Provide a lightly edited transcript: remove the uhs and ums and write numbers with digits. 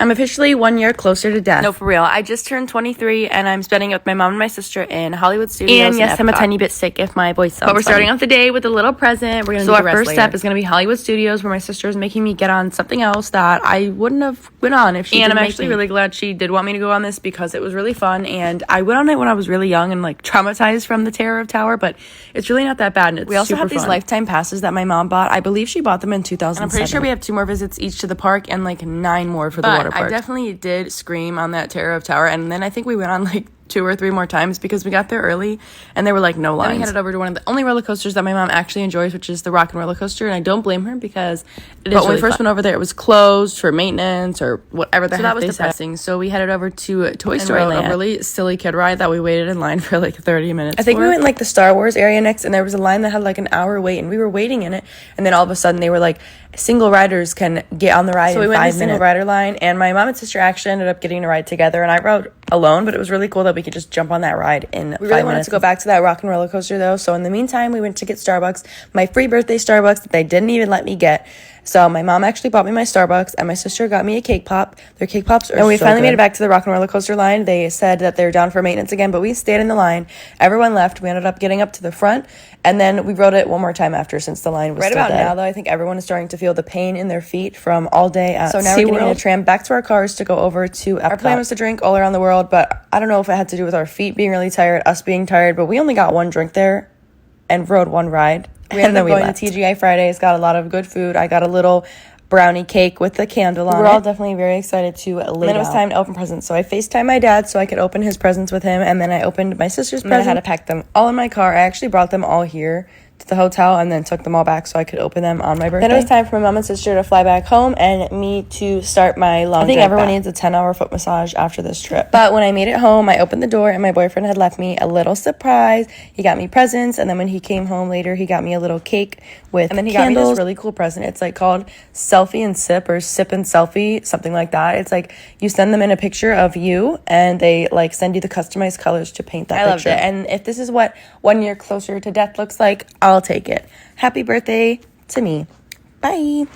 I'm officially 1 year closer to death. No, for real. I just turned 23 and I'm spending it with my mom and my sister in Hollywood Studios. And yes, I'm a Epcot. tiny bit sick if my voice sounds But we're starting funny. off the day with a little present. We're gonna So do our the rest first later. step is going to be Hollywood Studios, where my sister is making me get on something else that I wouldn't have went on if she And didn't I'm make actually me. really glad she did want me to go on this because it was really fun. And I went on it when I was really young and like traumatized from the terror of Tower, but it's really not that bad. And it's We also super have these fun. lifetime passes that my mom bought. I believe she bought them in 2007. I'm pretty sure we have 2 more visits each to the park and like 9 more for the water park. I definitely did scream on that Terror of Tower, and then I think we went on like 2 or 3 more times because we got there early and there were like no lines. Then we headed over to one of the only roller coasters that my mom actually enjoys, which is the Rock and Roller Coaster, and I don't blame her because it is But when really we first fun. Went over there, it was closed for maintenance or whatever the heck that was they depressing. said. So we headed over to Toy Story rode Land, a a really silly kid ride that we waited in line for like 30 minutes. I think we went like the Star Wars area next, and there was a line that had like an hour wait, and we were waiting in it, and then all of a sudden they were like, single riders can get on the ride. So we went in the single rider line, and my mom and sister actually ended up getting a ride together, and I rode alone, but it was really cool that we could just jump on that ride in 5 minutes. We really wanted to go back to that Rock and Roller Coaster though, so in the meantime we went to get Starbucks, my free birthday Starbucks that they didn't even let me get. So my mom actually bought me my Starbucks, and my sister got me a cake pop. Their cake pops are so good. And we finally made it back to the Rock and Roller Coaster line. They said that they're down for maintenance again, but we stayed in the line. Everyone left. We ended up getting up to the front, and then we rode it one more time after, since the line was still dead. Right about now, though, I think everyone is starting to feel the pain in their feet from all day at SeaWorld. So now we're getting in a tram back to our cars to go over to Epcot. Our plan was to drink all around the world, but I don't know if it had to do with our feet being really tired, us being tired, but we only got one drink there and rode one ride. We ended up going to TGI Fridays, got a lot of good food. I got a little brownie cake with the candle on it. We're all definitely very excited to lay down. Then it was time to open presents, so I FaceTimed my dad so I could open his presents with him, and then I opened my sister's present. I had to pack them all in my car. I actually brought them all here to the hotel and then took them all back so I could open them on my birthday. Then it was time for my mom and sister to fly back home and me to start my long drive. I think everyone needs a 10-hour foot massage after this trip. But when I made it home, I opened the door and my boyfriend had left me a little surprise. He got me presents, and then when he came home later, he got me a little cake with and then he candles. Got me this really cool present. It's like called Selfie and Sip, or Sip and Selfie, something like that. It's like you send them in a picture of you and they like send you the customized colors to paint that picture. I loved it. And if this is what 1 year closer to death looks like, I'll take it. Happy birthday to me. Bye.